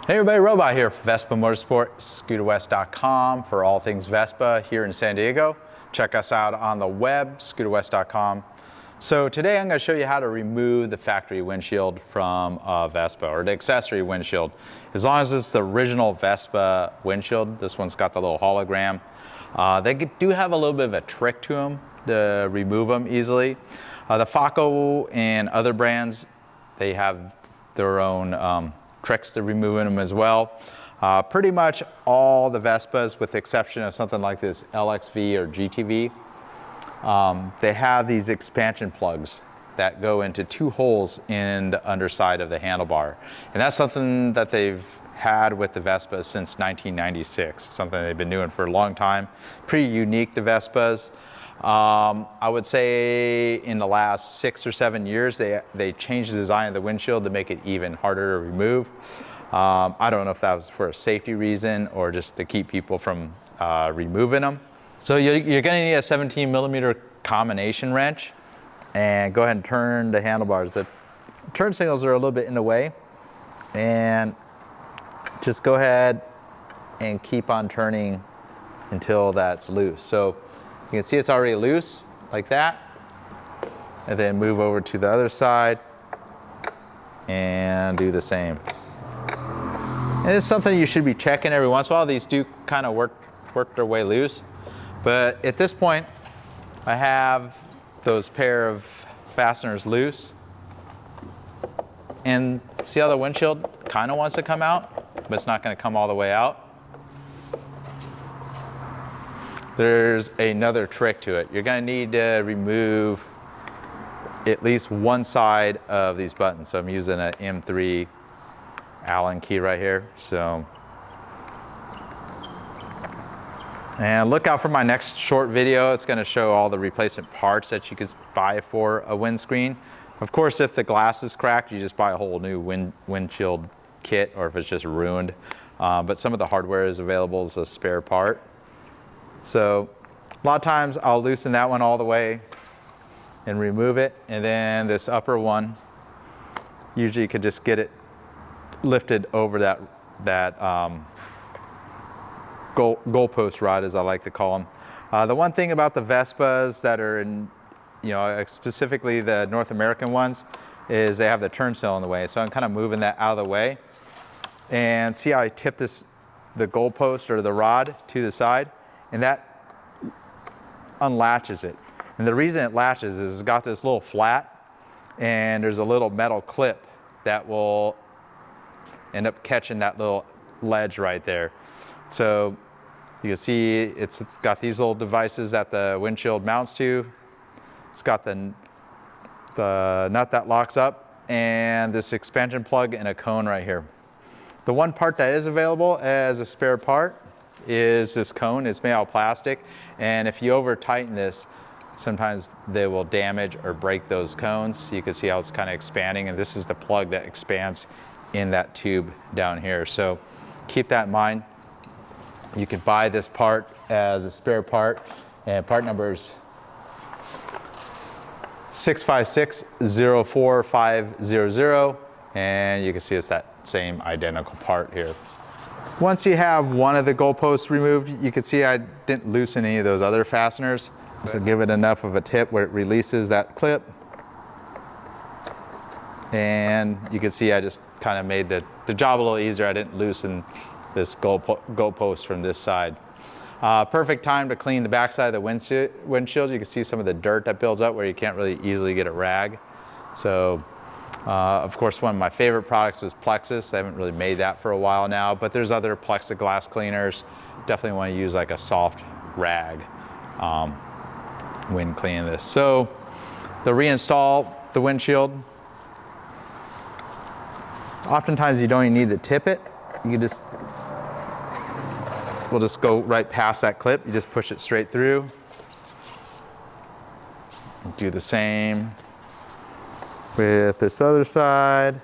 Hey everybody, Robot here for Vespa Motorsport, scooterwest.com for all things Vespa here in San Diego. Check us out on the web, scooterwest.com. So today I'm going to show you how to remove the factory windshield from a Vespa, or the accessory windshield. As long as it's the original Vespa windshield, this one's got the little hologram. They do have a little bit of a trick to them to remove them easily. The Faco and other brands, they have their own tricks to removing them as well. Pretty much all the Vespas, with the exception of something like this LXV or GTV, they have these expansion plugs that go into two holes in the underside of the handlebar. And that's something that they've had with the Vespas since 1996, something they've been doing for a long time. Pretty unique to Vespas. I would say in the last 6 or 7 years, they changed the design of the windshield to make it even harder to remove. I don't know if that was for a safety reason or just to keep people from removing them. So you're gonna need a 17mm combination wrench, and go ahead and turn the handlebars. The turn signals are a little bit in the way, and just go ahead and keep on turning until that's loose. So you can see it's already loose, like that. And then move over to the other side and do the same. And it's something you should be checking every once in a while. These do kind of work their way loose. But at this point, I have those pair of fasteners loose. And see how the windshield kind of wants to come out, but it's not going to come all the way out. There's another trick to it. You're going to need to remove at least one side of these buttons. So I'm using an M3 Allen key right here. And look out for my next short video. It's going to show all the replacement parts that you could buy for a windscreen. Of course, if the glass is cracked, you just buy a whole new windshield kit, or if it's just ruined. But some of the hardware is available as a spare part. So a lot of times I'll loosen that one all the way and remove it, and then this upper one, usually you could just get it lifted over that goalpost rod, as I like to call them. The one thing about the Vespas that are in, specifically the North American ones, is they have the turn signal in the way. So I'm kind of moving that out of the way, and see how I tip the goalpost or the rod to the side, and that unlatches it. And the reason it latches is it's got this little flat, and there's a little metal clip that will end up catching that little ledge right there. So you can see it's got these little devices that the windshield mounts to. It's got the nut that locks up, and this expansion plug and a cone right here. The one part that is available as a spare part is this cone. It's made out of plastic, and if you over tighten this, sometimes they will damage or break those cones. You can see how it's kind of expanding, and this is the plug that expands in that tube down here. So keep that in mind. You can buy this part as a spare part, and part number is 656-04500, and you can see it's that same identical part here. Once you have one of the goalposts removed, you can see I didn't loosen any of those other fasteners. So give it enough of a tip where it releases that clip. And you can see I just kind of made the job a little easier. I didn't loosen this goalpost from this side. Perfect time to clean the backside of the windshield. You can see some of the dirt that builds up where you can't really easily get a rag. So of course, one of my favorite products was Plexus. I haven't really made that for a while now, but there's other plexiglass cleaners. Definitely want to use like a soft rag when cleaning this. So to reinstall the windshield, oftentimes you don't even need to tip it. You can we'll just go right past that clip. You just push it straight through. Do the same with this other side.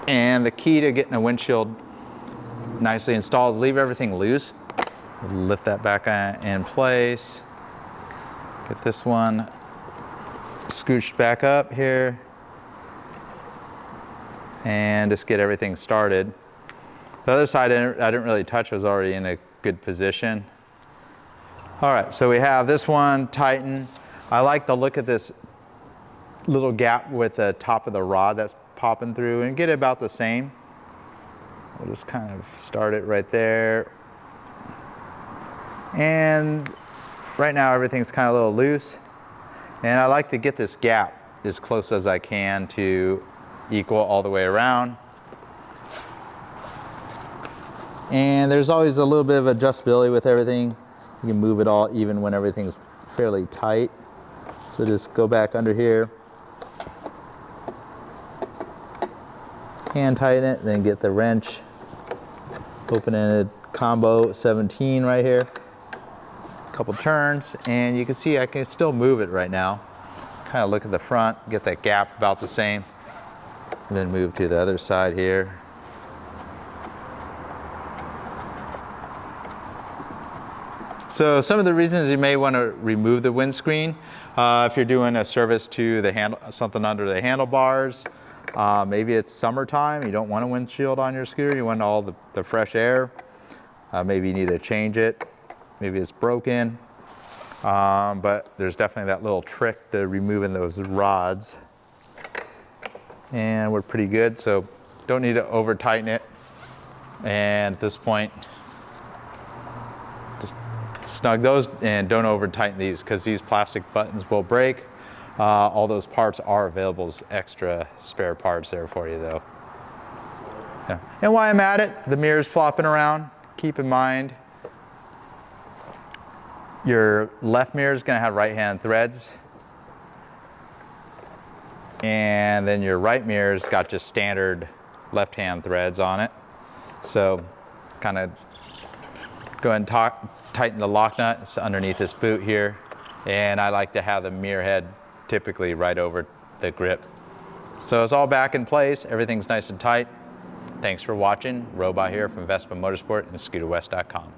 And the key to getting a windshield nicely installed is leave everything loose. Lift that back in place. Get this one scooch back up here and just get everything started. The other side I didn't really touch, was already in a good position. All right, so we have this one tightened. I like the look of this little gap with the top of the rod that's popping through, and get it about the same. We'll just kind of start it right there. And right now everything's kind of a little loose. And I like to get this gap as close as I can to equal all the way around. And there's always a little bit of adjustability with everything. You can move it all even when everything's fairly tight. So just go back under here, hand tighten it, then get the wrench, open-ended combo 17 right here. Couple turns, and you can see I can still move it right now. Kind of look at the front, get that gap about the same, and then move to the other side here. So some of the reasons you may want to remove the windscreen, if you're doing a service to the something under the handlebars, maybe it's summertime, you don't want a windshield on your scooter, you want all the fresh air. Maybe you need to change it. Maybe it's broken, but there's definitely that little trick to removing those rods. And we're pretty good, so don't need to over tighten it. And at this point, just snug those and don't over tighten these, because these plastic buttons will break. All those parts are available as extra spare parts there for you though. Yeah. And while I'm at it, the mirror's flopping around. Keep in mind, your left mirror is going to have right-hand threads, and then your right mirror's got just standard left-hand threads on it. So kind of go ahead and tighten the lock nut. It's underneath this boot here, and I like to have the mirror head typically right over the grip. So it's all back in place. Everything's nice and tight. Thanks for watching. Robot here from Vespa Motorsport and ScooterWest.com.